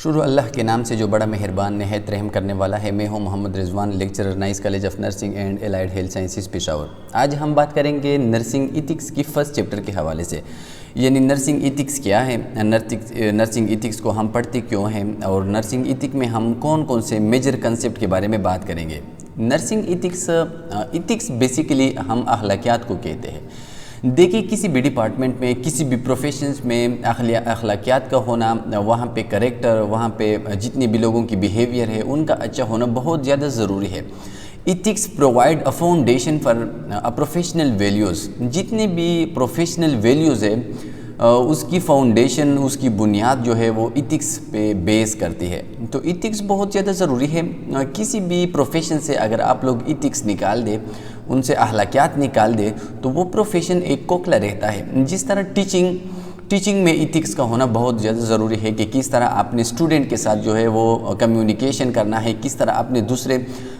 शुरू अल्लाह के नाम से जो बड़ा मेहरबान नहायत रहम करने वाला है। मैं हूं Mohammad Rizwan, lecturer Nice college of nursing and allied health sciences Peshawar. आज हम बात करेंगे नर्सिंग इथिक्स की फर्स्ट चैप्टर के हवाले से, यानी नर्सिंग इथिक्स क्या है, नर्सिंग इथिक्स को हम पढ़ते क्यों हैं और नर्सिंग इथिक में हम कौन कौन से मेजर कंसेप्ट के बारे में बात करेंगे। नर्सिंग इथिक्स बेसिकली हम अखलाकियात को कहते हैं। देखिए, किसी भी डिपार्टमेंट में, किसी भी प्रोफेशंस में अखलाकियात का होना, वहाँ पे करेक्टर, वहाँ पे जितने भी लोगों की बिहेवियर है उनका अच्छा होना बहुत ज़्यादा ज़रूरी है। Ethics provide a foundation for a professional values. जितने भी प्रोफेशनल वैल्यूज़ है उसकी फाउंडेशन, उसकी बुनियाद जो है वो इथिक्स पे बेस करती है। तो इथिक्स बहुत ज़्यादा ज़रूरी है। किसी भी प्रोफेशन से अगर आप लोग इथिक्स निकाल दें, उनसे अखलाकियात निकाल दे, तो वो प्रोफेशन एक खोखला रहता है। जिस तरह टीचिंग में इथिक्स का होना बहुत ज़्यादा ज़रूरी है कि किस तरह आपने स्टूडेंट के साथ जो है वो कम्युनिकेशन करना है, किस तरह आपने दूसरे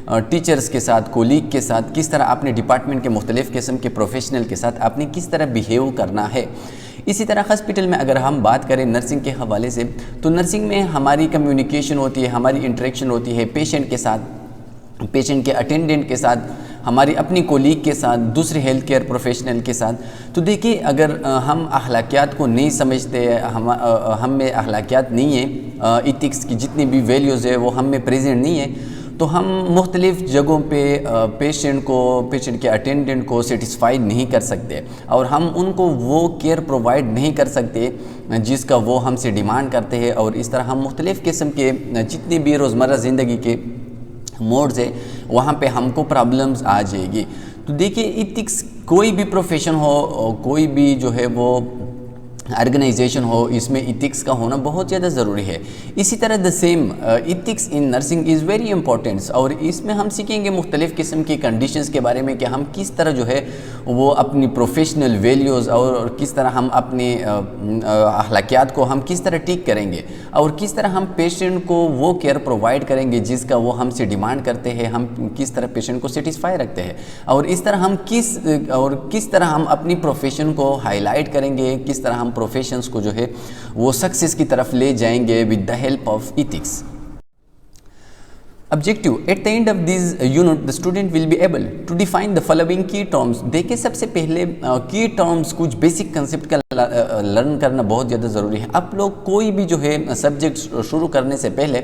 टीचर्स के साथ, कोलीग के साथ, किस तरह आपने डिपार्टमेंट के मुख्तलिफ़ किस्म के प्रोफेशनल के साथ आपने किस तरह बिहेव करना है। इसी तरह हॉस्पिटल में अगर हम बात करें नर्सिंग के हवाले से, तो नर्सिंग में हमारी कम्युनिकेशन होती है, हमारी इंटरेक्शन होती है पेशेंट के साथ, पेशेंट के अटेंडेंट के साथ, हमारी अपनी कोलीग के साथ, दूसरे हेल्थ केयर प्रोफेशनल के साथ। तो देखिए, अगर हम अखलाकियात को नहीं समझते, हम में अखलाकियात नहीं है, इथिक्स की जितनी भी वैल्यूज़ है वो हम में प्रेजेंट नहीं है, तो हम मुख्तलिफ़ जगहों पे पेशेंट के अटेंडेंट को सेटिस्फाइड नहीं कर सकते और हम उनको वो केयर प्रोवाइड नहीं कर सकते जिसका वो हमसे डिमांड करते हैं। और इस तरह हम मुख्तलिफ़ किस्म के जितने भी रोज़मर्रा ज़िंदगी के मोड्स है वहाँ पे हमको प्रॉब्लम्स आ जाएगी। तो देखिए, इथिक्स कोई भी प्रोफेशन हो, कोई भी जो है वो ऑर्गेनाइजेशन हो, इसमें इथिक्स का होना बहुत ज़्यादा ज़रूरी है। इसी तरह the same ethics in nursing is very important. और इसमें हम सीखेंगे मुख्तलिफ़ किस्म की कंडीशंस के बारे में कि हम किस तरह जो है वो अपनी प्रोफेशनल वैल्यूज़ और किस तरह हम अपनी अखलाकियात को हम किस तरह ठीक करेंगे और किस तरह हम पेशेंट को वो केयर प्रोवाइड करेंगे जिसका वो हमसे डिमांड करते हैं, हम किस तरह पेशेंट को सेटिस्फाई रखते हैं और इस तरह हम किस तरह हम अपनी प्रोफेशन को हाईलाइट करेंगे, किस तरह हम प्रोफेशंस को जो है वो सक्सेस की तरफ ले जाएंगे with the help of ethics. Objective: at the end of this unit, the student will be able to define the following key terms. देखिए, सबसे पहले की टर्म्स, कुछ बेसिक कंसेप्ट का लर्न करना बहुत ज़्यादा ज़रूरी है। आप लोग कोई भी जो है सब्जेक्ट शुरू करने से पहले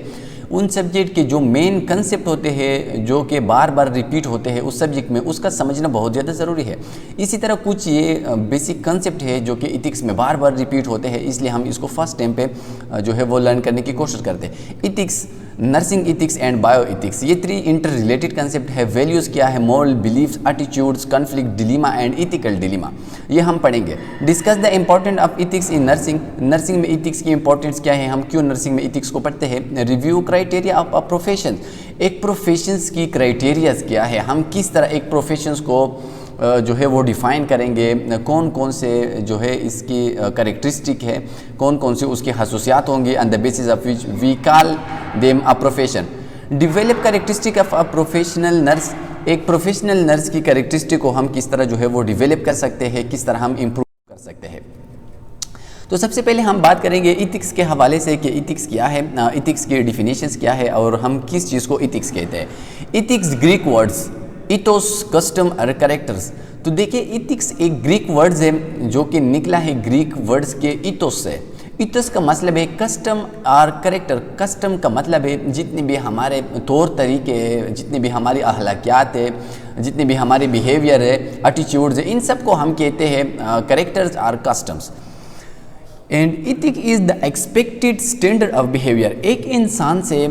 उन सब्जेक्ट के जो मेन कंसेप्ट होते हैं, जो कि बार बार रिपीट होते हैं उस सब्जेक्ट में, उसका समझना बहुत ज़्यादा ज़रूरी है। इसी तरह कुछ ये बेसिक कंसेप्ट है जो कि इथिक्स में बार बार रिपीट होते हैं, इसलिए हम इसको फर्स्ट टाइम पे जो है वो लर्न करने की कोशिश करते हैं। Ethics, nursing ethics and bio ethics, ये 3 इंटर रिलेटेड कंसेप्ट है। वैल्यूज़ क्या है, moral beliefs, attitudes, conflict dilemma and ethical dilemma, ये हम पढ़ेंगे। Discuss the important of ethics in nursing, nursing में इथिक्स की इंपॉर्टेंस क्या है, हम क्यों नर्सिंग में इथिक्स को पढ़ते हैं। Review criteria of a profession, एक प्रोफेशंस की क्राइटेरियाज क्या है, हम किस तरह एक प्रोफेशंस को जो है वो डिफ़ाइन करेंगे, कौन कौन से जो है इसकी करेक्टरिस्टिक है, कौन कौन से उसकी खसूसियात होंगी, on the basis of which we call them a profession. Develop characteristic of a professional nurse, एक प्रोफेशनल नर्स की करेक्टरिस्टिक को हम किस तरह जो है वो डिवेलप कर सकते हैं, किस तरह हम इम्प्रूव कर सकते हैं। तो सबसे पहले हम बात करेंगे इथिक्स के हवाले से कि इथिक्स क्या है, इथिक्स की डिफिनेशंस क्या है और हम किस चीज़ को इथिक्स कहते हैं। Ethics Greek words ethos, custom और कैरेक्टर्स। तो देखिए, इथिक्स एक ग्रीक वर्ड्स है जो कि निकला है ग्रीक वर्ड्स के इथोस से। इथोस का मतलब है कस्टम और कैरेक्टर। कस्टम का मतलब है जितने भी हमारे तौर तरीके हैं, जितने भी हमारी अखलाकियात है, जितने भी हमारे बिहेवियर है, एटीट्यूड्स है, इन सब को हम कहते हैं कैरेक्टर्स और customs. And ethic is the expected standard of behaviour. एक इंसान से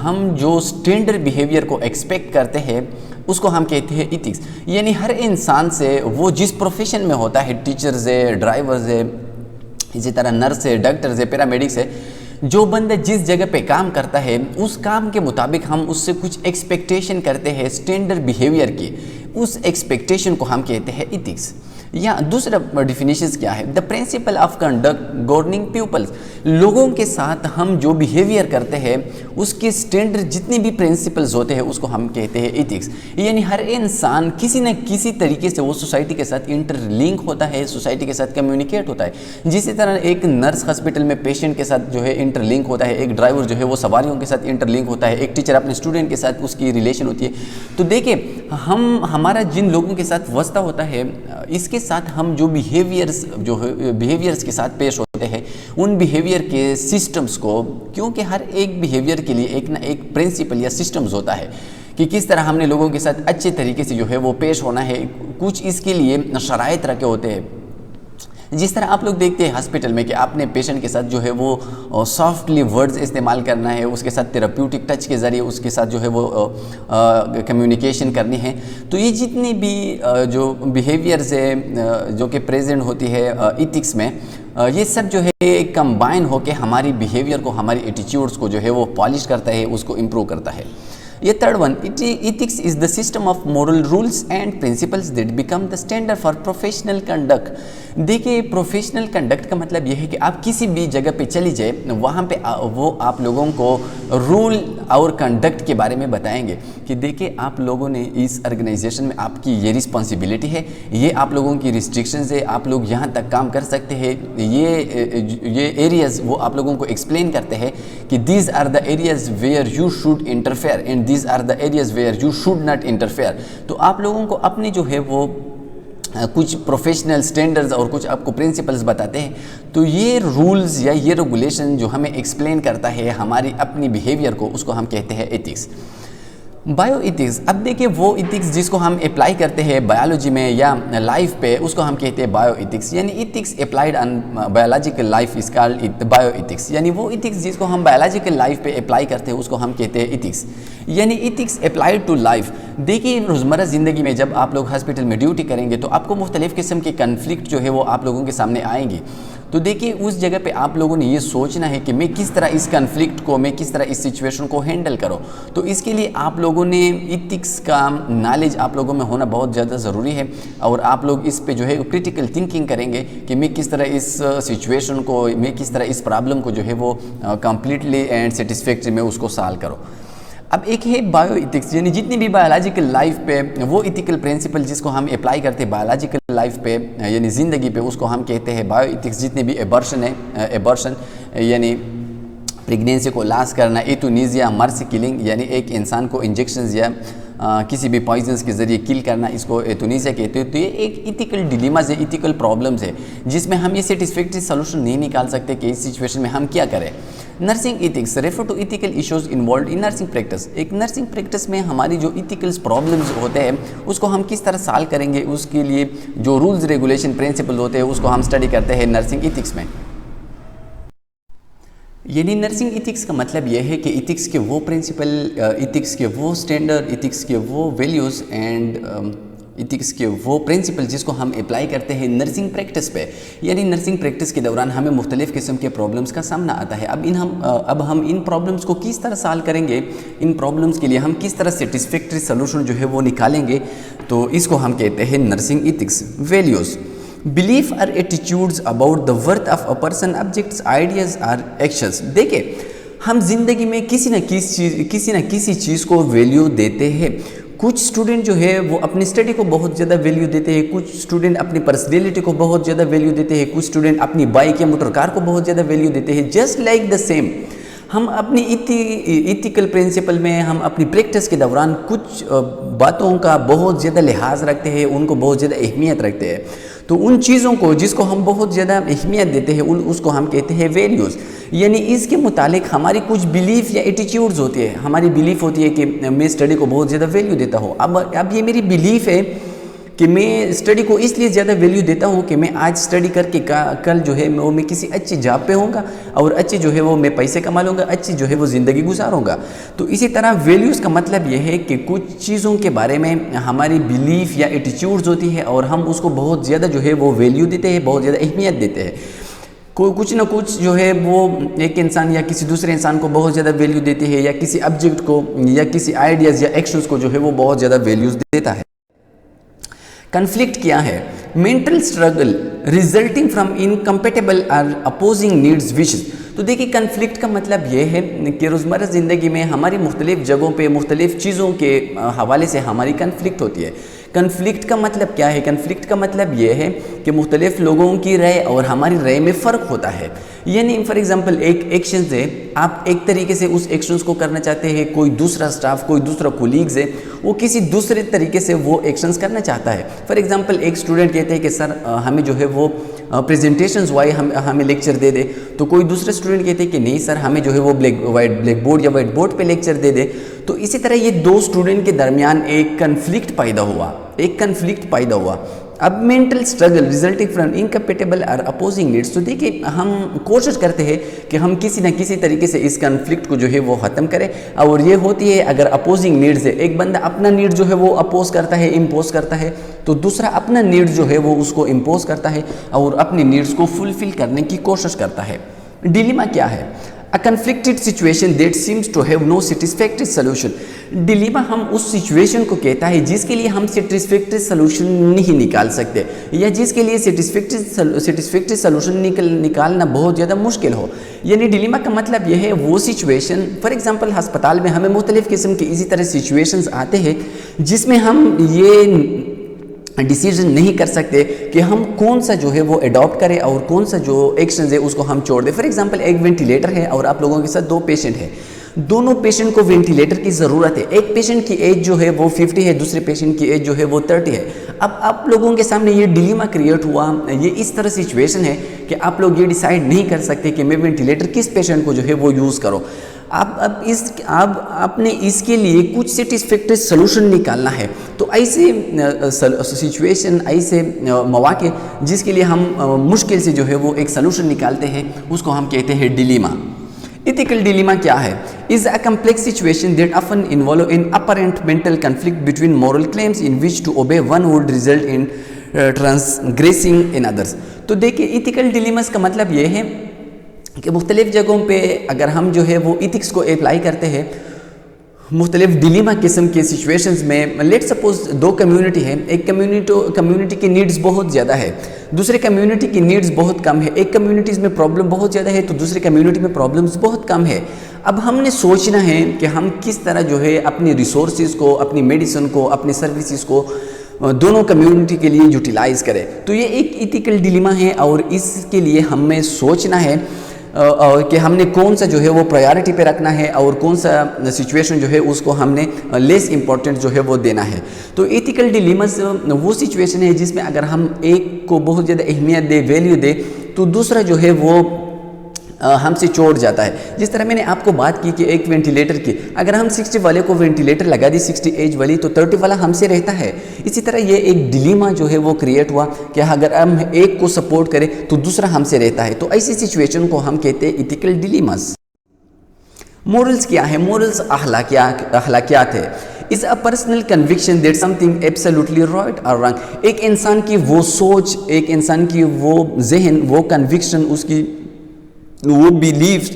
हम जो स्टैंडर्ड बिहेवियर को एक्सपेक्ट करते हैं उसको हम कहते हैं इथिक्स। यानी हर इंसान से, वो जिस प्रोफेशन में होता है, टीचर्स है, ड्राइवर्स है, इसी तरह नर्स है, डॉक्टर्स है, पैरामेडिक्स है, जो बंदा जिस जगह पे काम करता है उस काम के मुताबिक हम उससे कुछ एक्सपेक्टेशन करते हैं स्टैंडर्ड बिहेवियर की, उस एक्सपेक्टेशन को हम कहते हैं इथिक्स। या दूसरा डिफिनेशंस क्या है, the principle of conduct governing peoples, लोगों के साथ हम जो बिहेवियर करते हैं उसके स्टैंडर्ड जितने भी प्रिंसिपल्स होते हैं उसको हम कहते हैं इथिक्स। यानी हर इंसान किसी न किसी तरीके से वो सोसाइटी के साथ इंटरलिंक होता है, सोसाइटी के साथ कम्युनिकेट होता है। जिस तरह एक नर्स हॉस्पिटल में पेशेंट के साथ जो है इंटरलिंक होता है, एक ड्राइवर जो है वो सवारियों के साथ इंटरलिंक होता है, एक टीचर अपने स्टूडेंट के साथ उसकी रिलेशन होती है। तो देखिए हमारा जिन लोगों के साथ वास्ता होता है इसके साथ हम जो बिहेवियर्स के साथ पेश होते हैं उन बिहेवियर के सिस्टम्स को, क्योंकि हर एक बिहेवियर के लिए एक ना एक प्रिंसिपल या सिस्टम्स होता है कि किस तरह हमने लोगों के साथ अच्छे तरीके से जो है वो पेश होना है। कुछ इसके लिए शराइत रखे होते हैं। जिस तरह आप लोग देखते हैं हॉस्पिटल में कि आपने पेशेंट के साथ जो है वो सॉफ्टली वर्ड्स इस्तेमाल करना है, उसके साथ थेराप्यूटिक टच के ज़रिए उसके साथ जो है वो कम्युनिकेशन करनी है। तो ये जितनी भी जो बिहेवियर्स है जो कि प्रेजेंट होती है इथिक्स में, ये सब जो है कंबाइन होकर हमारी बिहेवियर को, हमारी एटीट्यूड्स को जो है वो पॉलिश करता है, उसको इम्प्रूव करता है। ये third one, ethics is the system of moral rules and principles that become the standard for professional conduct. देखिए प्रोफेशनल कंडक्ट का मतलब यह है कि आप किसी भी जगह पे चली जाए, वहाँ पे वो आप लोगों को रूल और कंडक्ट के बारे में बताएंगे कि देखिए आप लोगों ने इस ऑर्गेनाइजेशन में आपकी ये रिस्पॉन्सिबिलिटी है, ये आप लोगों की रिस्ट्रिक्शंस है, आप लोग यहाँ तक काम कर सकते हैं, ये एरियाज़ वो आप लोगों को एक्सप्लेन करते हैं कि these are the areas where you should interfere and these are the areas where you should not interfere. तो आप लोगों को अपने जो है वो कुछ प्रोफेशनल स्टैंडर्ड्स और कुछ आपको प्रिंसिपल्स बताते हैं। तो ये रूल्स या ये रेगुलेशन जो हमें एक्सप्लेन करता है हमारी अपनी बिहेवियर को, उसको हम कहते हैं एथिक्स। बायो इथिक्स, अब देखिए वो इथिक्स जिसको हम अप्लाई करते हैं बायोलॉजी में या लाइफ पे, उसको हम कहते हैं बायो इथिक्स। यानी ethics applied on biological life is called bio ethics. यानी वो इथिक्स जिसको हम बायोलॉजिकल लाइफ पे अप्लाई करते हैं उसको हम कहते हैं इथिक्स। यानी इथिक्स अप्लाइड टू लाइफ। देखिए रोज़मर्रा ज़िंदगी में जब आप लोग हॉस्पिटल में ड्यूटी करेंगे तो आपको मुख्तलिफ़ किस्म के कन्फ्लिक्ट जो है वो आप लोगों के सामने आएंगी। तो देखिए उस जगह पे आप लोगों ने ये सोचना है कि मैं किस तरह इस कन्फ्लिक्ट को, मैं किस तरह इस सिचुएशन को हैंडल करूं। तो इसके लिए आप लोगों ने इथिक्स का नॉलेज आप लोगों में होना बहुत ज़्यादा ज़रूरी है। और आप लोग इस पे जो है क्रिटिकल थिंकिंग करेंगे कि मैं किस तरह इस सिचुएशन को, मैं किस तरह इस प्रॉब्लम को जो है वो कम्प्लीटली एंड सेटिस्फैक्ट्री में उसको सॉल्व करो। अब एक है बायो इथिक्स, यानी जितनी भी बायोलॉजिकल लाइफ पे वो इथिकल प्रिंसिपल जिसको हम अप्लाई करते हैं बायोलॉजिकल लाइफ पे यानी ज़िंदगी पे, उसको हम कहते हैं बायो इथिक्स। जितने भी एबॉर्शन है, एबॉर्शन यानी प्रेगनेंसी को लॉस करना, एथुनीसिया, मर्सी किलिंग यानी एक इंसान को इंजेक्शंस या किसी भी पॉइजन्स के ज़रिए किल करना, इसको एथुनीसिया कहते हैं। तो ये एक इथिकल डिलीमाज है, इथिकल प्रॉब्लम्स है जिसमें हम ये सेटिस्फैक्ट्री सोल्यूशन नहीं निकाल सकते कि इस सिचुएशन में हम क्या करें। Nursing ethics refer to ethical issues involve in nursing practice. एक नर्सिंग प्रैक्टिस में हमारी जो इथिकल्स प्रॉब्लम्स होते हैं उसको हम किस तरह सॉल्व करेंगे, उसके लिए जो रूल्स रेगुलेशन प्रिंसिपल होते हैं उसको हम स्टडी करते हैं नर्सिंग इथिक्स में। यानी नर्सिंग इथिक्स का मतलब यह है कि इथिक्स के वो प्रिंसिपल, इथिक्स के वो स्टैंडर्ड, इथिक्स के वो वैल्यूज़ एंड इथिक्स के वो प्रिंसिपल जिसको हम अप्लाई करते हैं नर्सिंग प्रैक्टिस पे। यानी नर्सिंग प्रैक्टिस के दौरान हमें मुख्तलिफ़ किस्म के प्रॉब्लम्स का सामना आता है। अब हम इन प्रॉब्लम्स को किस तरह सॉल्व करेंगे, इन प्रॉब्लम्स के लिए हम किस तरह सेटिस्फैक्ट्री सोल्यूशन जो है वो निकालेंगे, तो इसको हम कहते हैं नर्सिंग इथिक्स। वैल्यूज़, बिलीफ और attitudes about the worth of a person, objects, ideas और एक्शंस। देखिए हम जिंदगी में किसी न किसी चीज़ को वैल्यू देते हैं। कुछ स्टूडेंट जो है वो अपनी स्टडी को बहुत ज़्यादा वैल्यू देते हैं, कुछ स्टूडेंट अपनी पर्सनैलिटी को बहुत ज़्यादा वैल्यू देते हैं, कुछ स्टूडेंट अपनी बाइक या मोटर कार को बहुत ज़्यादा वैल्यू देते हैं। जस्ट लाइक द सेम हम अपनी इथिकल प्रिंसिपल में, हम अपनी प्रैक्टिस के दौरान कुछ बातों का बहुत ज़्यादा लिहाज रखते हैं, उनको बहुत ज़्यादा अहमियत रखते हैं। तो उन चीज़ों को जिसको हम बहुत ज़्यादा अहमियत देते हैं उसको हम कहते हैं वैल्यूज़। यानी इसके मुतालिक हमारी कुछ बिलीफ या एटीट्यूड्स होती है। हमारी बिलीफ होती है कि मैं स्टडी को बहुत ज़्यादा वैल्यू देता हूँ। अब ये मेरी बिलीफ है कि मैं स्टडी को इसलिए ज़्यादा वैल्यू देता हूँ कि मैं आज स्टडी करके कल जो है मैं किसी अच्छी जॉब पे होऊंगा और अच्छी जो है वो मैं पैसे कमा लूँगा, अच्छी जो है वो ज़िंदगी गुजारूंगा। तो इसी तरह वैल्यूज़ का मतलब यह है कि कुछ चीज़ों के बारे में हमारी बिलीफ या एटीट्यूड्स होती है और हम उसको बहुत ज़्यादा जो है वो वैल्यू देते हैं, बहुत ज़्यादा अहमियत देते हैं। कुछ ना कुछ जो है वो एक इंसान या किसी दूसरे इंसान को बहुत ज़्यादा वैल्यू देते हैं, या किसी ऑब्जेक्ट को या किसी आइडियाज़ या एक्शंस को जो है वो बहुत ज़्यादा वैल्यूज़ देता है। कन्फ्लिक्ट क्या है? Mental struggle resulting from incompatible और अपोजिंग नीड्स विशेस। तो देखिए कन्फ्लिक्ट का मतलब ये है कि रोज़मर्रा ज़िंदगी में हमारी मुख्तलिफ़ जगहों पे मुख्तलिफ़ चीज़ों के हवाले से हमारी कन्फ्लिक्ट होती है। कन्फ्लिक्ट का मतलब क्या है? कन्फ्लिक्ट का मतलब ये है कि मुख्तलिफ़ लोगों की राय और हमारी राय में फ़र्क होता है। यानी फॉर एग्ज़ाम्पल एक एक्शन है, आप एक तरीके से उस एक्शंस को करना चाहते हैं, कोई दूसरा स्टाफ कोई दूसरा कोलीग्स है वो किसी दूसरे तरीके से वो एक्शंस करना चाहता है। फॉर एग्ज़ाम्पल एक स्टूडेंट कहते हैं कि सर हमें जो है वो प्रेजेंटेशंस वाई हमें लेक्चर दे दे, तो कोई दूसरे स्टूडेंट कहते हैं कि नहीं सर हमें जो है वो ब्लैक बोर्ड या वाइट बोर्ड पे लेक्चर दे दे। तो इसी तरह ये दो स्टूडेंट के दरमियान एक कन्फ्लिक्ट पैदा हुआ। अब mental struggle resulting from incompatible और अपोजिंग नीड्स। तो देखिए हम कोशिश करते हैं कि हम किसी न किसी तरीके से इस कन्फ्लिक्ट को जो है वो ख़त्म करें, और ये होती है अगर अपोजिंग नीड्स है, एक बंदा अपना नीड जो है वो अपोज करता है, इम्पोज करता है, तो दूसरा अपना नीड जो है वो उसको इम्पोज करता है और अपनी नीड्स को फुलफिल करने की कोशिश करता है। डिलेमा क्या है? A conflicted situation that seems to have no satisfactory solution। Dilemma हम उस सिचुएशन को कहता है जिसके लिए हम सेटिस्फैक्टरी सोल्यूशन नहीं निकाल सकते, या जिसके लिए सेटिस्फैक्टरी सोल्यूशन निकालना बहुत ज़्यादा मुश्किल हो। यानी डिलेमा का मतलब यह है वो सिचुएशन, फॉर एग्जांपल अस्पताल में हमें मुख्तलिफ़ किस्म के इसी तरह सिचुएशंस आते हैं जिसमें हम ये डिसीजन नहीं कर सकते कि हम कौन सा जो है वो अडॉप्ट करें और कौन सा जो एक्शन है उसको हम छोड़ दें। फॉर एग्जांपल एक वेंटिलेटर है और आप लोगों के साथ दो पेशेंट हैं, दोनों पेशेंट को वेंटिलेटर की ज़रूरत है। एक पेशेंट की एज जो है वो 50 है, दूसरे पेशेंट की एज जो है वो 30 है। अब आप लोगों के सामने ये डिलेमा क्रिएट हुआ, ये इस तरह सिचुएशन है कि आप लोग ये डिसाइड नहीं कर सकते कि मैं वेंटिलेटर किस पेशेंट को जो है वो यूज़ करो। आपने इसके लिए कुछ सेटिस्फैक्टरी सोल्यूशन निकालना है। तो ऐसे सिचुएशन, ऐसे मौके जिसके लिए हम मुश्किल से जो है वो एक सोल्यूशन निकालते हैं उसको हम कहते हैं डिलेमा। इथिकल डिलेमा क्या है? Is a complex situation that often involve in apparent mental conflict between moral claims in which to obey one would result in transgressing in others. तो देखिए इथिकल डिलेमास का मतलब ये है कि मुख्तलिफ़ जगहों पे अगर हम जो है वो इथिक्स को अप्लाई करते हैं मुख्तलिफ डिलेमा किस्म के सिचुएशंस में, लेट सपोज दो कम्युनिटी है, एक कम्युनिटी की नीड्स बहुत ज़्यादा है, दूसरे कम्युनिटी की नीड्स बहुत कम है। एक कम्युनिटीज़ में प्रॉब्लम बहुत ज़्यादा है तो दूसरे कम्युनिटी में प्रॉब्लम्स बहुत कम है। अब हमने सोचना है कि हम किस तरह जो है अपनी रिसोर्सेज को, अपनी मेडिसिन को, अपनी सर्विसेज को दोनों कम्युनिटी के लिए यूटिलाइज़ करें। तो ये एक इथिकल डिलेमा है और इसके लिए हमें सोचना है कि हमने कौन सा जो है वो प्रायोरिटी पे रखना है और कौन सा सिचुएशन जो है उसको हमने लेस इम्पॉर्टेंट जो है वो देना है। तो एथिकल डिलेमास वो सिचुएशन है जिसमें अगर हम एक को बहुत ज़्यादा अहमियत दे, वैल्यू दे, तो दूसरा जो है वो हमसे छोड़ जाता है। जिस तरह मैंने आपको बात की कि एक वेंटिलेटर की, अगर हम 60 वाले को वेंटिलेटर लगा दी, 60 एज वाली, तो 30 वाला हमसे रहता है। इसी तरह ये एक डिलेमा जो है वो क्रिएट हुआ कि अगर हम एक को सपोर्ट करें तो दूसरा हमसे रहता है। तो ऐसी सिचुएशन को हम कहते हैं इथिकल डिलेमास। मोरल्स क्या है? मोरल्स अखलाकियात है। Is a personal conviction that something absolutely right और रॉन्ग। एक इंसान की वो सोच, एक इंसान की वो जहन, वो कन्विक्शन, उसकी वो बिलीव्स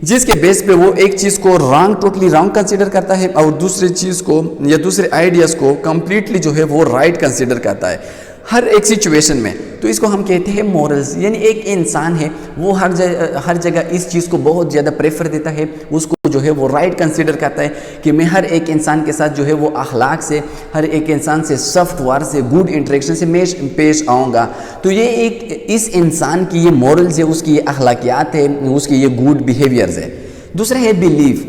जिसके बेस पे वो एक चीज़ को टोटली रॉन्ग कंसीडर करता है और दूसरी चीज़ को या दूसरे आइडियाज़ को कंप्लीटली जो है वो राइट कंसीडर करता है हर एक सिचुएशन में। तो इसको हम कहते हैं मोरल्स। यानी एक इंसान है वो हर जगह इस चीज़ को बहुत ज़्यादा प्रेफर देता है, उसको जो है वो राइट कंसीडर करता है कि मैं हर एक इंसान के साथ जो है वो अखलाक से, हर एक इंसान से सॉफ्टवेयर से, गुड इंटरेक्शन से मैं पेश आऊँगा। तो ये एक इस इंसान की ये मोरल्स है, उसकी ये अखलाकियात है, उसकी ये गुड बिहेवियर्स है। दूसरा है बिलीफ।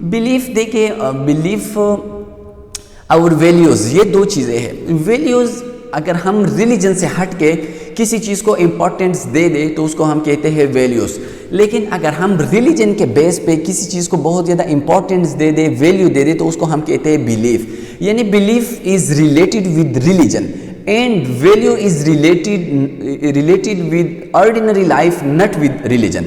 बिलीफ देखिए, बिलीफ और वैल्यूज़, ये दो चीज़ें हैं। वैल्यूज़ अगर हम रिलीजन से हट के किसी चीज़ को इम्पोर्टेंस दे दे तो उसको हम कहते हैं वैल्यूज़। लेकिन अगर हम रिलीजन के बेस पे किसी चीज़ को बहुत ज़्यादा इंपॉर्टेंस दे दे, वैल्यू दे दे, तो उसको हम कहते हैं बिलीफ। यानी belief is related with religion and value is related with ordinary life, not with religion.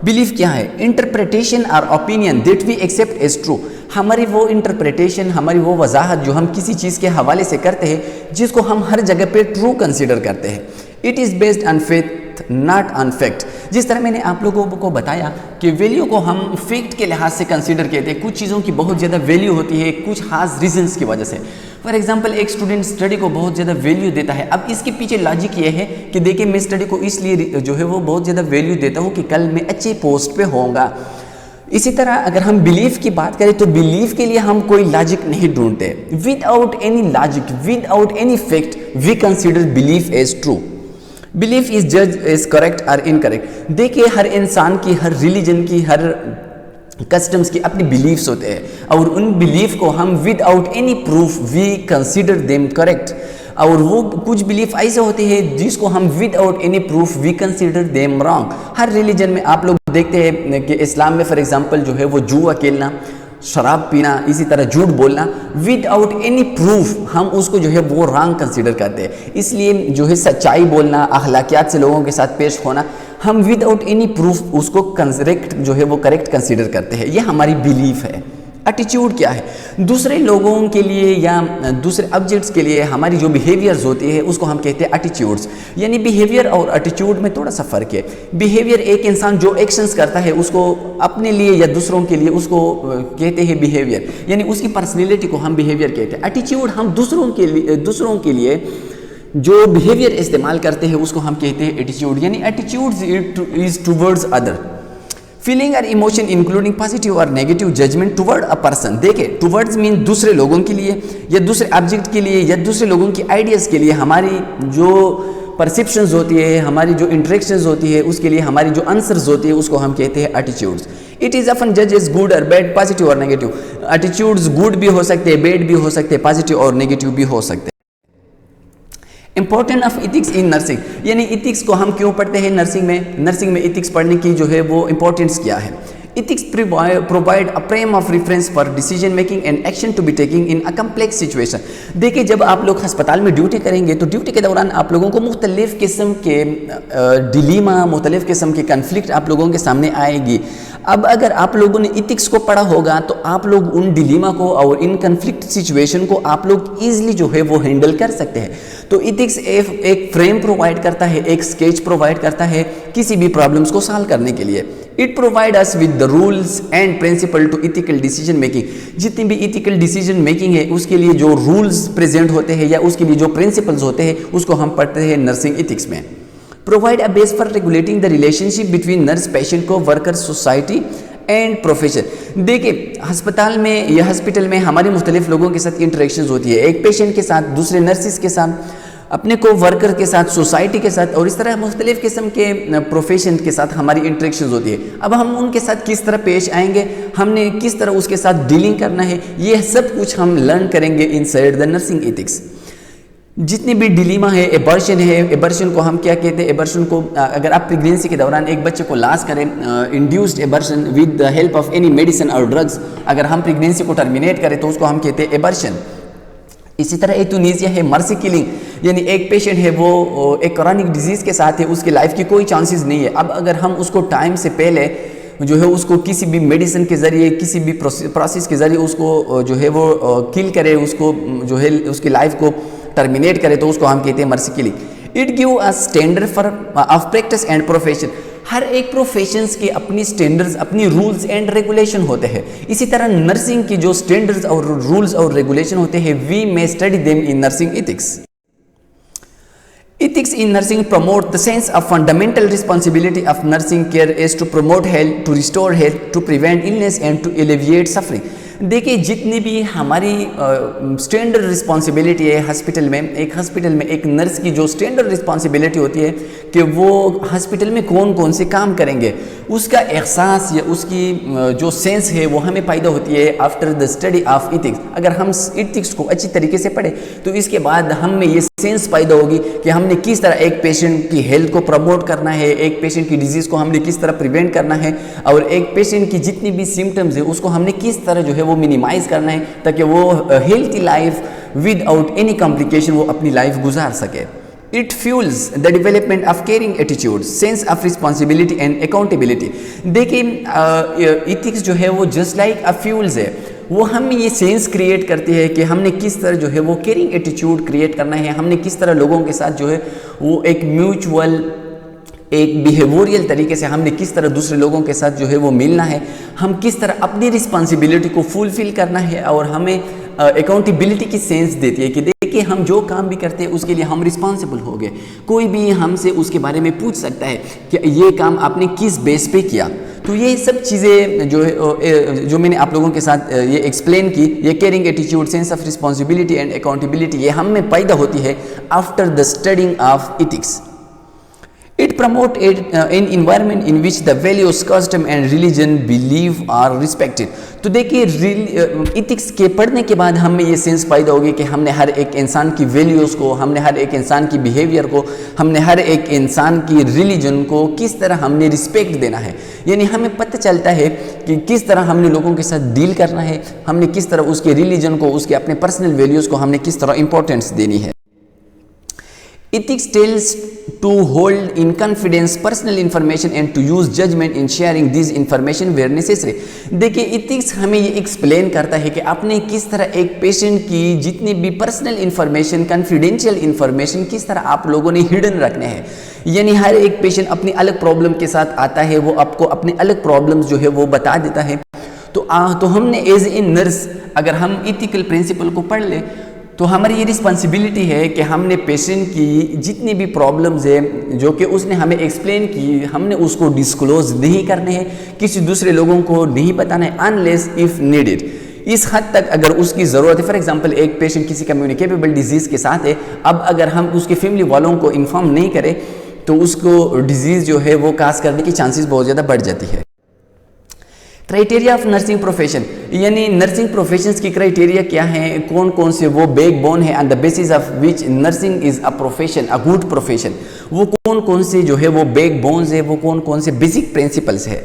Belief क्या है? इंटरप्रिटेशन और opinion that we accept as true. हमारी वो इंटरप्रिटेशन, हमारी वो वजाहत जो हम किसी चीज़ के हवाले से करते हैं जिसको हम हर जगह पे ट्रू कंसीडर करते हैं। It is based on faith fact not on fact. जिस तरह मैंने आप लोगों को बताया कि वैल्यू को हम फैक्ट के लिहाज से कंसीडर करते हैं, कुछ चीज़ों की बहुत ज़्यादा वैल्यू होती है कुछ खास रीजंस की वजह से। फॉर एग्जांपल एक स्टूडेंट स्टडी को बहुत ज़्यादा वैल्यू देता है। अब इसके पीछे लॉजिक ये है कि देखिए मैं स्टडी को इसलिए जो है वो बहुत ज़्यादा वैल्यू देता हूँ कि कल मैं अच्छे पोस्ट पे होऊंगा। इसी तरह अगर हम बिलीफ की बात करें तो बिलीफ के लिए हम कोई लॉजिक नहीं ढूंढते। Without any logic, without any fact, we consider belief as true. Belief is जज एज करेक्ट और इनकरेक्ट। देखिए हर इंसान की, हर रिलीजन की, हर कस्टम्स की अपनी बिलीफ्स होते हैं और उन बिलीफ को हम without any proof we consider them correct. और वो कुछ बिलीफ ऐसे होते हैं जिसको हम without any proof we consider them wrong. हर रिलीजन में आप लोग देखते हैं कि इस्लाम में फॉर एग्जांपल जो है वो जुआ खेलना, शराब पीना, इसी तरह झूठ बोलना विदाउट एनी प्रूफ हम उसको जो है वो रॉन्ग कंसीडर करते हैं। इसलिए जो है सच्चाई बोलना, अखलाकियात से लोगों के साथ पेश होना, हम विदाउट एनी प्रूफ उसको करेक्ट जो है वो करेक्ट कंसीडर करते हैं। ये हमारी बिलीफ है। एटीट्यूड क्या है? दूसरे लोगों के लिए या दूसरे ऑब्जेक्ट्स के लिए हमारी जो बिहेवियर्स होती है उसको हम कहते हैं एटीट्यूड्स। यानी बिहेवियर और एटीट्यूड में थोड़ा सा फर्क है। बिहेवियर एक इंसान जो एक्शंस करता है उसको अपने लिए या दूसरों के लिए उसको कहते हैं बिहेवियर, यानी उसकी पर्सनैलिटी को हम बिहेवियर कहते हैं। एटीट्यूड हम दूसरों के लिए जो बिहेवियर इस्तेमाल करते हैं उसको हम कहते हैं एटीट्यूड। यानी attitude is towards other feeling और इमोशन इंक्लूडिंग पॉजिटिव और negative judgement toward a person. देखिए टुवर्ड्स मीन दूसरे लोगों के लिए या दूसरे ऑब्जेक्ट के लिए या दूसरे लोगों की आइडियाज़ के लिए हमारी जो परसेप्शंस होती है, हमारी जो इंटरेक्शंस होती है, उसके लिए हमारी जो आंसर्स होती है उसको हम कहते हैं एटीट्यूड्स। इट इज़ ऑफन जज इज गुड और बैड, पॉजिटिव और नेगेटिव। एटीट्यूड्स गुड भी हो सकते हैं, बैड भी हो सकते हैं, पॉजिटिव और नेगेटिव भी हो सकते हैं। Important of ethics in nursing, यानी इथिक्स को हम क्यों पढ़ते हैं नर्सिंग में? नर्सिंग में इथिक्स पढ़ने की जो है वो इंपॉर्टेंस क्या है? Ethics provide a frame of reference for decision making and action to be taking in a complex situation. देखिए जब आप लोग अस्पताल में ड्यूटी करेंगे तो ड्यूटी के दौरान आप लोगों को मुख्तलिफ किस्म के डिलीमा, मुख्तलिफ किस्म के कन्फ्लिक्ट आप लोगों के सामने आएगी। अब अगर आप लोगों ने इथिक्स को पढ़ा होगा तो आप लोग उन डिलीमा को और इन कन्फ्लिक्ट सिचुएशन को आप लोग ईजिली जो है वो हैंडल कर सकते हैं। तो इथिक्स एक फ्रेम प्रोवाइड करता है, एक स्केच प्रोवाइड करता है किसी भी प्रॉब्लम्स को सॉल्व करने के लिए। It provide us with the rules and principle to ethical decision making. जितनी भी इथिकल डिसीजन मेकिंग है उसके लिए जो रूल्स प्रेजेंट होते हैं या उसके लिए जो प्रिंसिपल्स होते हैं उसको हम पढ़ते हैं नर्सिंग इथिक्स में। Provide a base for regulating the relationship between nurse, patient को, वर्कर, सोसाइटी एंड प्रोफेशन। देखिए अस्पताल में या हॉस्पिटल में हमारे मुख्तलिफ लोगों के साथ इंटरेक्शंस होती है, एक पेशेंट के साथ, दूसरे नर्सिस के साथ, अपने को वर्कर के साथ, सोसाइटी के साथ, और इस तरह मुख्तलिफ किस्म के प्रोफेशन के साथ हमारी इंटरेक्शंस होती है। अब हम उनके साथ किस तरह पेश आएंगे, हमने किस तरह उसके साथ डीलिंग करना है, ये सब कुछ हम लर्न करेंगे इनसाइड द नर्सिंग इथिक्स। जितनी भी डिलीमा है, एबर्शन है, एबर्शन को हम क्या कहते हैं? एबर्शन को अगर आप प्रेगनेंसी के दौरान एक बच्चे को लॉस करें, induced abortion with the help of any medicine और ड्रग्स, अगर हम प्रेगनेंसी को टर्मिनेट करें तो उसको हम कहते हैं एबर्शन। इसी तरह एयूथनेसिया है, मर्सी किलिंग, यानी एक पेशेंट है वो एक क्रॉनिक डिजीज़ के साथ है, उसके लाइफ की कोई चांसेस नहीं है। अब अगर हम उसको टाइम से पहले जो है उसको किसी भी मेडिसिन के ज़रिए, किसी भी प्रोसेस के ज़रिए उसको जो है वो किल करे, उसको जो है उसकी लाइफ को टर्मिनेट करे तो उसको हम कहते हैं mercy killing. It give a standard for of practice and profession. हर एक प्रोफेशंस के अपनी स्टैंडर्ड्स, अपनी रूल्स एंड रेगुलेशन होते हैं। इसी तरह नर्सिंग की जो स्टैंडर्ड्स और रूल्स और रेगुलेशन होते हैं, we may study them in nursing ethics. Ethics in nursing promote the sense of fundamental responsibility of nursing care is to promote health, to restore health, to prevent illness and to alleviate suffering। देखिए जितनी भी हमारी standard responsibility है hospital में, एक hospital में एक nurse की जो स्टैंडर्ड रिस्पॉन्सिबिलिटी होती है कि वो हॉस्पिटल में कौन कौन से काम करेंगे, उसका एहसास या उसकी जो सेंस है वो हमें पैदा होती है after the study of ethics. अगर हम इथिक्स को अच्छी तरीके से पढ़े तो इसके बाद हम में ये सेंस पैदा होगी कि हमने किस तरह एक पेशेंट की हेल्थ को प्रमोट करना है, एक पेशेंट की डिजीज़ को हमने किस तरह प्रिवेंट करना है, और एक पेशेंट की जितनी भी सिम्टम्स है उसको हमने किस तरह जो है वो मिनिमाइज करना है ताकि वो healthy life without any complication वो अपनी लाइफ गुजार सके। It fuels the development of caring attitude, sense of responsibility and accountability. देखिए इथिक्स जो है वो जस्ट लाइक अ फ्यूल्स है, वो हम ये सेंस क्रिएट करती है कि हमने किस तरह जो है वो केयरिंग एटीट्यूड क्रिएट करना है, हमने किस तरह लोगों के साथ जो है वो एक म्यूचुअल एक बिहेवियरल तरीके से हमने किस तरह दूसरे लोगों के साथ जो है वो मिलना है, हम किस तरह अपनी रिस्पॉन्सिबिलिटी को फुलफिल करना है, और हमें अकाउंटेबिलिटी की सेंस देती है कि देखिए हम जो काम भी करते हैं उसके लिए हम रिस्पॉन्सिबल हो गए। कोई भी हमसे उसके बारे में पूछ सकता है कि ये काम आपने किस बेस पे किया। तो ये सब चीज़ें जो मैंने आप लोगों के साथ ये एक्सप्लेन की, ये caring attitude, sense of responsibility and accountability, ये हम में पैदा होती है after the studying of ethics. It promotes an environment in which the values, custom and religion belief are respected। तो देखिए इथिक्स के पढ़ने के बाद हमें ये सेंस पैदा होगी कि हमने हर एक इंसान की वैल्यूज़ को, हमने हर एक इंसान की बिहेवियर को, हमने हर एक इंसान की रिलीजन को किस तरह हमने रिस्पेक्ट देना है। यानी हमें पता चलता है कि किस तरह हमने लोगों के साथ डील करना है, हमने किस तरह उसके रिलीजन को, उसके अपने पर्सनल वैल्यूज़ को हमने किस तरह इंपॉर्टेंस देनी है। Ethics tells to hold in confidence personal information and to use judgment in sharing these information where necessary। देखिए इथिक्स हमें ये एक्सप्लेन करता है कि आपने किस तरह एक पेशेंट की जितनी भी पर्सनल इंफॉर्मेशन, कॉन्फिडेंशियल इंफॉर्मेशन किस तरह आप लोगों ने हिडन रखने हैं। यानी हर एक पेशेंट अपनी अलग प्रॉब्लम के साथ आता है, वो आपको अपने अलग प्रॉब्लम्स जो है वो बता देता है। तो हमने एज ए नर्स अगर हम इथिकल प्रिंसिपल को पढ़ ले तो हमारी ये रिस्पॉन्सिबिलिटी है कि हमने पेशेंट की जितनी भी प्रॉब्लम्स है जो कि उसने हमें एक्सप्लेन की, हमने उसको डिस्क्लोज नहीं करने हैं, किसी दूसरे लोगों को नहीं बताना है अनलेस इफ़ नीडेड। इस हद तक अगर उसकी ज़रूरत है, फॉर एग्जांपल एक पेशेंट किसी कम्युनिकेबल डिजीज़ के साथ है, अब अगर हम उसके फैमिली वालों को इन्फॉर्म नहीं करें तो उसको डिजीज़ जो है वो काज करने की चांसेस बहुत ज़्यादा बढ़ जाती है। क्राइटेरिया ऑफ नर्सिंग प्रोफेशन, यानी नर्सिंग प्रोफेशंस की क्राइटेरिया क्या है, कौन कौन से वो बैकबोन है on the basis of which nursing is a profession, a good profession. वो कौन कौन से जो है वो बैकबोन्स है, वो कौन कौन से बेसिक प्रिंसिपल्स है।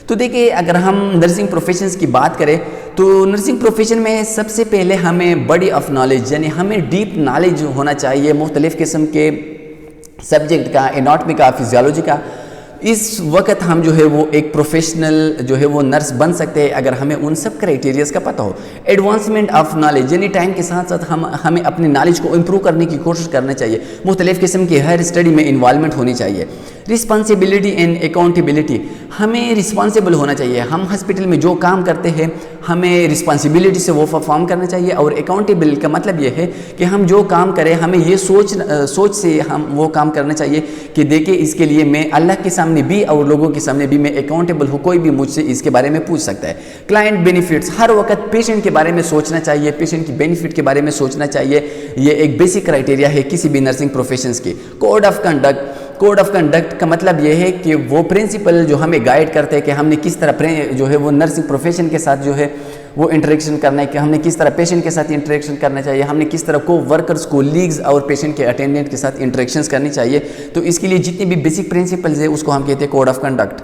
तो देखिए अगर हम नर्सिंग प्रोफेशंस की बात करें तो नर्सिंग प्रोफेशन में सबसे पहले हमें बॉडी ऑफ नॉलेज, यानी हमें डीप नॉलेज होना चाहिए मुख्तलिफ़ किस्म के सब्जेक्ट का, एनाटॉमी का, फिजियोलॉजी का। इस वक्त हम जो है वो एक प्रोफेशनल जो है वो नर्स बन सकते हैं अगर हमें उन सब क्राइटेरियाज का पता हो। एडवांसमेंट ऑफ नॉलेज, यानी टाइम के साथ साथ हमें अपनी नॉलेज को इम्प्रूव करने की कोशिश करना चाहिए, मुख्तलिफ़ किस्म की हर स्टडी में इन्वॉल्वमेंट होनी चाहिए। रिस्पॉन्सिबिलिटी एंड अकाउंटेबिलिटी, हमें रिस्पॉन्सिबल होना चाहिए। हम हॉस्पिटल में जो काम करते हैं हमें रिस्पॉन्सिबिलिटी से वो परफॉर्म करना चाहिए, और अकाउंटेबल का मतलब ये है कि हम जो काम करें हमें ये सोच से हम वो काम करना चाहिए कि देखिए इसके लिए मैं अल्लाह के सामने भी और लोगों के सामने भी मैं अकाउंटेबल हूँ, कोई भी मुझसे इसके बारे में पूछ सकता है। क्लाइंट बेनिफिट्स, हर वक्त पेशेंट के बारे में सोचना चाहिए, पेशेंट की बेनिफिट के बारे में सोचना चाहिए, ये एक बेसिक क्राइटेरिया है किसी भी नर्सिंग प्रोफेशंस की। Code of conduct, code of conduct का मतलब ये है कि वो प्रिंसिपल जो हमें गाइड करते हैं कि हमने किस तरह जो है वो नर्सिंग प्रोफेशन के साथ जो है वो इंटरेक्शन करना है, कि हमने किस तरह पेशेंट के साथ इंटरेक्शन करना चाहिए, हमने किस तरह को वर्कर्स, कोलीग्स और पेशेंट के अटेंडेंट के साथ इंटरेक्शंस करनी चाहिए। तो इसके लिए जितनी भी बेसिक प्रिंसिपल्स है उसको हम कहते हैं code of conduct.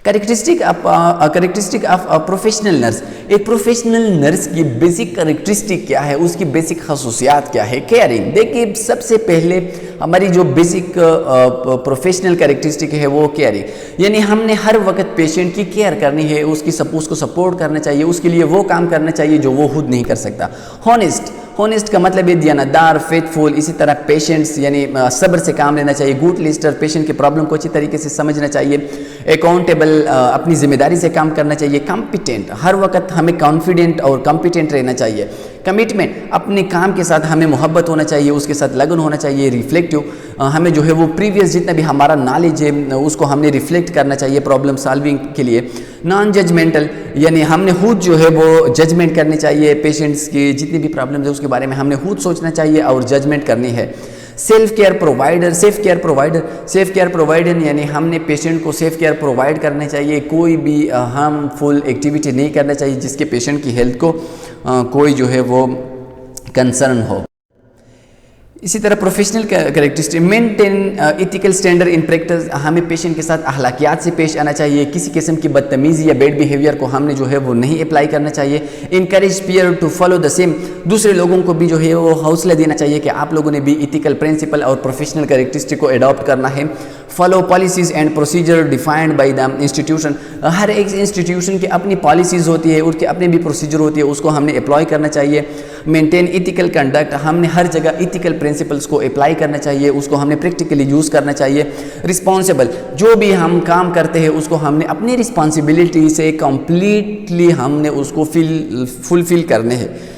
Characteristic of professional nurse, एक प्रोफेशनल नर्स की बेसिक करेक्टरिस्टिक क्या है, उसकी बेसिक खसूसियात क्या है। केयरिंग, देखिए सबसे पहले हमारी जो बेसिक प्रोफेशनल करेक्टरिस्टिक है वो केयरिंग, यानी हमने हर वक्त पेशेंट की केयर करनी है, उसको सपोर्ट करना चाहिए, उसके लिए वो काम करना चाहिए जो वो खुद नहीं कर सकता। हॉनेस्ट, हॉनेस्ट का मतलब है दियानतदार, फेथफुल, इसी तरह पेशेंट्स यानी सब्र से काम लेना चाहिए। गुड लिस्टर, पेशेंट के प्रॉब्लम को अच्छी तरीके से समझना चाहिए। अकाउंटेबल, अपनी जिम्मेदारी से काम करना चाहिए। कॉम्पिटेंट, हर वक्त हमें कॉन्फिडेंट और कॉम्पिटेंट रहना चाहिए। कमिटमेंट, अपने काम के साथ हमें मोहब्बत होना चाहिए, उसके साथ लगन होना चाहिए। रिफ्लेक्टिव, हमें जो है वो प्रीवियस जितना भी हमारा नॉलेज है उसको हमने रिफ्लेक्ट करना चाहिए प्रॉब्लम सॉल्विंग के लिए। नॉन जजमेंटल, यानी हमने खुद जो है वो जजमेंट करनी चाहिए, पेशेंट्स की जितनी भी प्रॉब्लम है उसके बारे में हमने खुद सोचना चाहिए और जजमेंट करनी है। Self care provider, safe care provider यानी हमने पेशेंट को सेफ केयर प्रोवाइड करना चाहिए, कोई भी हार्मफुल एक्टिविटी नहीं करना चाहिए जिसके पेशेंट की हेल्थ को कोई जो है वो कंसर्न हो। इसी तरह professional characteristic, maintain ethical standard in practice, हमें पेशेंट के साथ अखलाकियात से पेश आना चाहिए, किसी किस्म की बदतमीज़ी या बैड बिहेवियर को हमने जो है वो नहीं अप्लाई करना चाहिए। Encourage peer to follow the same, दूसरे लोगों को भी जो है वो हौसला देना चाहिए कि आप लोगों ने भी इथिकल प्रिंसिपल और प्रोफेशनल कैरेक्टरिस्टिक को अडॉप्ट करना है। Follow policies and procedure defined by the institution. हर एक इंस्टीट्यूशन की अपनी पॉलिसीज़ होती है, उसके अपने भी प्रोसीजर होती है, उसको हमने अप्लाई करना चाहिए। मेंटेन इथिकल कंडक्ट, हमने हर जगह इथिकल प्रिंसिपल्स को अप्लाई करना चाहिए, उसको हमने प्रैक्टिकली यूज़ करना चाहिए। रिस्पॉन्सिबल, जो भी हम काम करते हैं उसको हमने अपनी रिस्पॉन्सिबिलिटी से कंप्लीटली हमने उसको फुलफिल करने हैं।